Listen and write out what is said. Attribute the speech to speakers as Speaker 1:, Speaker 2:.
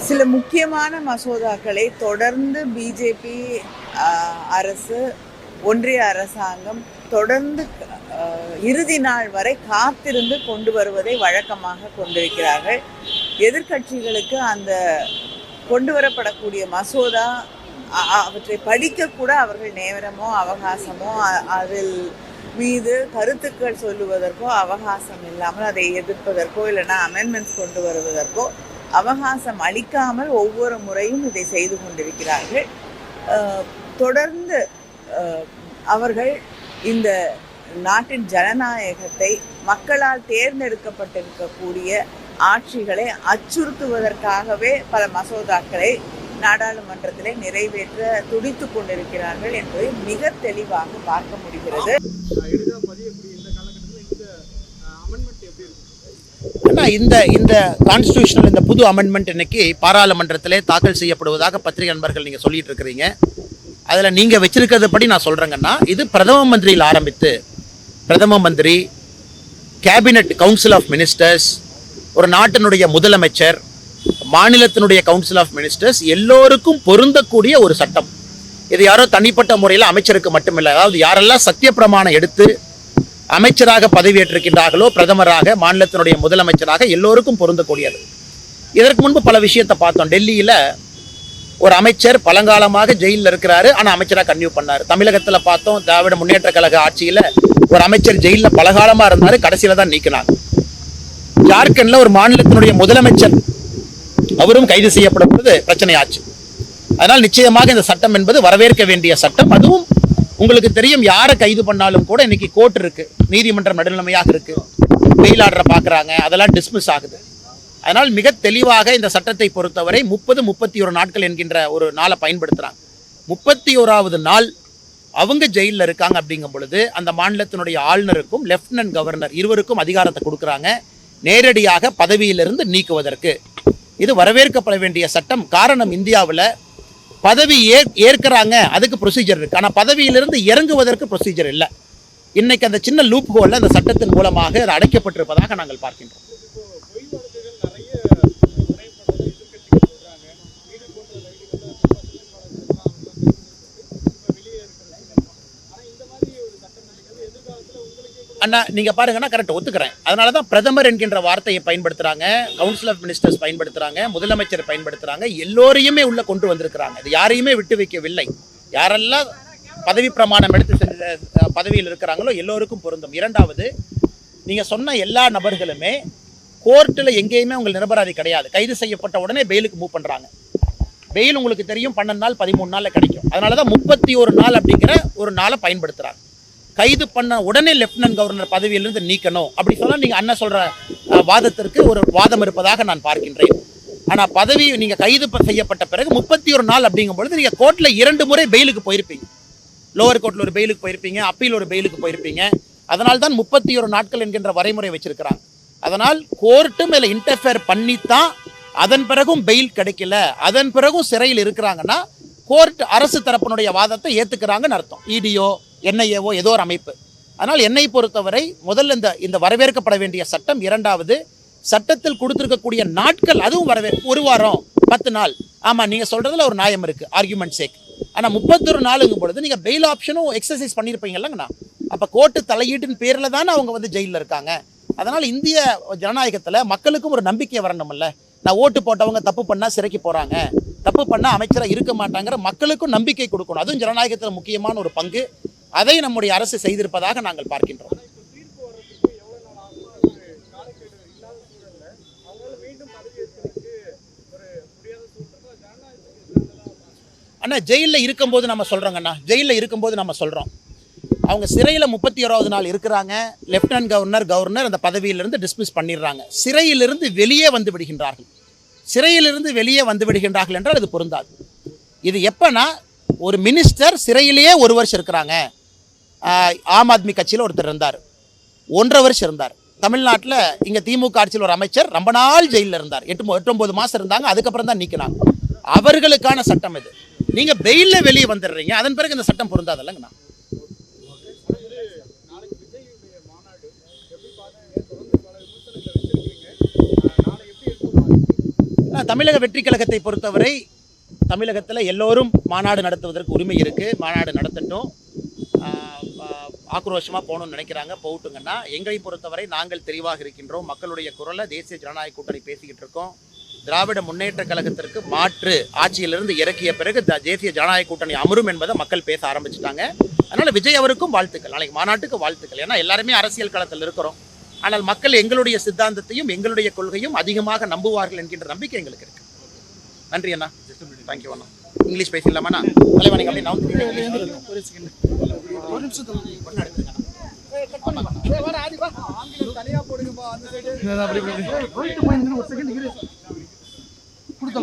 Speaker 1: சில முக்கியமான மசோதாக்களை தொடர்ந்து பிஜேபி அரசு, ஒன்றிய அரசாங்கம் தொடர்ந்து இறுதி நாள் வரை காத்திருந்து கொண்டு வருவதை வழக்கமாக கொண்டிருக்கிறார்கள். எதிர்க்கட்சிகளுக்கு அந்த கொண்டு வரப்படக்கூடிய மசோதா அவற்றை படிக்கக்கூட அவர்கள் நேரமோ அவகாசமோ அதில் மீது கருத்துக்கள் சொல்லுவதற்கோ அவகாசம் இல்லாமல் அதை எதிர்ப்பதற்கோ இல்லைன்னா அமெண்ட்மெண்ட்ஸ் கொண்டு வருவதற்கோ அவகாசம் அளிக்காமல் ஒவ்வொரு முறையும் இதை செய்து கொண்டிருக்கிறார்கள். தொடர்ந்து அவர்கள் இந்த நாட்டின் ஜனநாயகத்தை, மக்களால் தேர்ந்தெடுக்கப்பட்டிருக்கக்கூடிய ஆட்சிகளை அச்சுறுத்துவதற்காகவே பல மசோதாக்களை நாடாளுமன்றத்திலே நிறைவேற்ற துடித்து கொண்டிருக்கிறார்கள் என்பதை மிக தெளிவாக பார்க்க முடிகிறது.
Speaker 2: இந்த கான்ஸ்டிடியூஷனல் இந்த புது அமெண்ட்மெண்ட் இன்னைக்கு பாராளுமன்றத்திலே தாக்கல் செய்யப்படுவதாக பத்திரிகை நண்பர்கள் நீங்கள் சொல்லிட்டு இருக்கிறீங்க. அதில் நீங்கள் வச்சிருக்கிறது படி நான் சொல்கிறேங்கன்னா, இது பிரதம மந்திரியில் ஆரம்பித்து பிரதம மந்திரி, கேபினட், கவுன்சில் ஆஃப் மினிஸ்டர்ஸ், ஒரு நாட்டினுடைய முதலமைச்சர், மாநிலத்தினுடைய கவுன்சில் ஆஃப் மினிஸ்டர்ஸ் எல்லோருக்கும் பொருந்தக்கூடிய ஒரு சட்டம். இது யாரோ தனிப்பட்ட முறையில் அமைச்சருக்கு மட்டுமில்லை, அதாவது யாரெல்லாம் சத்திய பிரமாணம் எடுத்து அமைச்சராக பதவியேற்றிருக்கின்றார்களோ, பிரதமராக, மாநிலத்தினுடைய முதலமைச்சராக எல்லோருக்கும் பொருந்தக்கூடியது. இதற்கு முன்பு பல விஷயத்தை பார்த்தோம். டெல்லியில் ஒரு அமைச்சர் பழங்காலமாக ஜெயிலில் இருக்கிறாரு, ஆனால் அமைச்சராக கன்டினியூ பண்ணார். தமிழகத்தில் பார்த்தோம், திராவிட முன்னேற்ற கழக ஆட்சியில் ஒரு அமைச்சர் ஜெயிலில் பலகாலமாக இருந்தார், கடைசியில் தான் நீக்கினாங்க. ஜார்க்கண்டில் ஒரு மாநிலத்தினுடைய முதலமைச்சர் அவரும் கைது செய்யப்படும் பொழுது பிரச்சனையாச்சு. அதனால் நிச்சயமாக இந்த சட்டம் என்பது வரவேற்க வேண்டிய சட்டம். அதுவும் உங்களுக்கு தெரியும், யாரை கைது பண்ணாலும் கூட இன்னைக்கு கோர்ட் இருக்கு, நீதிமன்றம் நடுநிலைமையாக இருக்கு, பெயில் ஆர்டரை பார்க்குறாங்க, அதெல்லாம் டிஸ்மிஸ் ஆகுது. அதனால் மிக தெளிவாக இந்த சட்டத்தை பொறுத்தவரை 30-31 நாட்கள் என்கின்ற ஒரு நாளை பயன்படுத்துகிறாங்க. 31வது நாள் அவங்க ஜெயிலில் இருக்காங்க அப்படிங்கும் பொழுது அந்த மாநிலத்தினுடைய ஆளுநருக்கும் லெப்டினன்ட் கவர்னர் இருவருக்கும் அதிகாரத்தை கொடுக்குறாங்க நேரடியாக பதவியிலிருந்து நீக்குவதற்கு. இது வரவேற்கப்பட வேண்டிய சட்டம். காரணம், இந்தியாவில் பதவி ஏற்கிறாங்க, அதுக்கு ப்ரொசீஜர் இருக்கு, ஆனால் பதவியிலிருந்து இறங்குவதற்கு ப்ரொசீஜர் இல்லை. இன்னைக்கு அந்த சின்ன லூப் ஹோல்ல அந்த சட்டத்தின் மூலமாக அது அடைக்கப்பட்டிருப்பதாக நாங்கள் பார்க்கின்றோம். அண்ணா நீங்கள் பாருங்கன்னா கரெக்ட் ஒத்துக்கிறேன். அதனால தான் பிரதமர் என்கின்ற வார்த்தையை பயன்படுத்துகிறாங்க, கவுன்சில் ஆஃப் மினிஸ்டர்ஸ் பயன்படுத்துகிறாங்க, முதலமைச்சர் பயன்படுத்துகிறாங்க, எல்லோரையுமே உள்ள கொண்டு வந்திருக்கிறாங்க. இது யாரையுமே விட்டு வைக்கவில்லை. யாரெல்லாம் பதவி பிரமாணம் எடுத்து பதவியில் இருக்கிறாங்களோ எல்லோருக்கும் பொருந்தும். இரண்டாவது, நீங்கள் சொன்ன எல்லா நபர்களுமே கோர்ட்டில் எங்கேயுமே உங்கள் நிரபராதி கிடையாது. கைது செய்யப்பட்ட உடனே பெயிலுக்கு மூவ் பண்ணுறாங்க. பெயில் உங்களுக்கு தெரியும் 12 நாள் 13 நாளில் கிடைக்கும். அதனால தான் 31 நாள் அப்படிங்கிற ஒரு நாளை பயன்படுத்துகிறாங்க. கைது பண்ண உடனே லெப்டினன்ட் கவர்னர் பதவியிலிருந்து நீக்கணும் அப்படி சொன்னால் நீங்கள் அண்ணன் சொல்கிற வாதத்திற்கு ஒரு வாதம் இருப்பதாக நான் பார்க்கின்றேன். ஆனால் பதவி நீங்கள் கைது செய்யப்பட்ட பிறகு 31 நாள் அப்படிங்கும் பொழுது நீங்கள் கோர்ட்டில் 2 முறை பெயிலுக்கு போயிருப்பீங்க. லோவர் கோர்ட்டில் ஒரு பெயிலுக்கு போயிருப்பீங்க, அப்பீல் ஒரு பெயிலுக்கு போயிருப்பீங்க. அதனால் தான் 31 நாட்கள் என்கின்ற வரைமுறை வச்சிருக்கிறாங்க. அதனால் கோர்ட்டு மேலே இன்டர்ஃபியர் பண்ணித்தான் அதன் பிறகும் பெயில் கிடைக்கல, அதன் பிறகும் சிறையில் இருக்கிறாங்கன்னா கோர்ட் அரசு தரப்பினுடைய வாதத்தை ஏற்றுக்கிறாங்கன்னு அர்த்தம். இடியோ என்ஐஏவோ ஏதோ ஒரு அமைப்பு. அதனால் என்னை பொறுத்தவரை முதல்ல இந்த வரவேற்கப்பட வேண்டிய சட்டம். இரண்டாவது, சட்டத்தில் கொடுத்துருக்கக்கூடிய நாட்கள் அதுவும் ஒரு வாரம் 10 நாள். ஆமாம், நீங்கள் சொல்கிறதுல ஒரு நியாயம் இருக்குது, ஆர்கியூமெண்ட் சேக். ஆனால் 31 நாளுங்கும் பொழுது நீங்கள் பெயில் ஆப்ஷனும் எக்ஸசைஸ் பண்ணியிருப்பீங்கல்லங்கண்ணா. அப்போ கோர்ட்டு தலையீட்டின் பேரில் தானே அவங்க வந்து ஜெயிலில் இருக்காங்க. அதனால் இந்திய ஜனநாயகத்தில் மக்களுக்கும் ஒரு நம்பிக்கை வரணும்ல. நான் ஓட்டு போட்டவங்க தப்பு பண்ணால் சிறைக்கு போகிறாங்க, தப்பு பண்ணால் அமைச்சராக இருக்க மாட்டாங்கிற மக்களுக்கும் நம்பிக்கை கொடுக்கணும். அதுவும் ஜனநாயகத்தில் முக்கியமான ஒரு பங்கு. அதை நம்முடைய அரசு செய்திருப்பதாக நாங்கள் பார்க்கின்றோம். அண்ணா, ஜெயிலில் இருக்கும்போது நம்ம சொல்கிறோங்கண்ணா, ஜெயிலில் இருக்கும்போது நம்ம சொல்கிறோம், அவங்க சிறையில் 31வது நாள் இருக்கிறாங்க, லெப்டினன்ட் கவர்னர் அந்த பதவியிலிருந்து டிஸ்மிஸ் பண்ணிடுறாங்க, சிறையிலிருந்து வெளியே வந்து விடுகின்றார்கள். சிறையிலிருந்து வெளியே வந்து விடுகின்றார்கள் என்றால் அது பொருந்தாது. இது எப்போனா, ஒரு மினிஸ்டர் சிறையிலேயே 1 வருஷம் இருக்கிறாங்க. ஆம் ஆத்மி கட்சியில் ஒருத்தர் இருந்தார், 1.5 வருஷம் இருந்தார். தமிழ்நாட்டில் இங்கே திமுக ஆட்சியில் ஒரு அமைச்சர் ரொம்ப நாள் ஜெயிலில் இருந்தார், 8-9 மாதம் இருந்தாங்க, அதுக்கப்புறம் தான் நீக்கினாங்க. அவர்களுக்கான சட்டம் இது. நீங்கள் பெயிலில் வெளியே வந்துடுறீங்க, அதன் பிறகு இந்த சட்டம் பொருந்தாதல்லங்கண்ணா. தமிழக வெற்றி கழகத்தை பொறுத்தவரை தமிழகத்தில் எல்லோரும் மாநாடு நடத்துவதற்கு உரிமை இருக்குது. மாநாடு நடத்தட்டும். ஆக்ரோஷமாக போகணும்னு நினைக்கிறாங்க, போகட்டுங்கன்னா. எங்களை பொறுத்தவரை நாங்கள் தெளிவாக இருக்கின்றோம். மக்களுடைய குரலை தேசிய ஜனநாயக கூட்டணி பேசிக்கிட்டு இருக்கோம். திராவிட முன்னேற்ற கழகத்திற்கு மாற்று ஆட்சியிலிருந்து இறக்கிய பிறகு தேசிய ஜனநாயக கூட்டணி அமரும் என்பதை மக்கள் பேச ஆரம்பிச்சிட்டாங்க. அதனால் விஜய் அவருக்கும் வாழ்த்துக்கள், நாளைக்கு மாநாட்டுக்கு வாழ்த்துக்கள். ஏன்னா எல்லாருமே அரசியல் களத்தில் இருக்கிறோம். ஆனால் மக்கள் எங்களுடைய சித்தாந்தத்தையும் எங்களுடைய கொள்கையும் அதிகமாக நம்புவார்கள் என்கின்ற நம்பிக்கை எங்களுக்கு இருக்கு. நன்றி அண்ணா. தேங்க்யூ அண்ணா. இங்கிலீஷ் பேசிடலாமாண்ணா? தலைவா நீங்கள் அப்படியே
Speaker 3: கொடுத்தா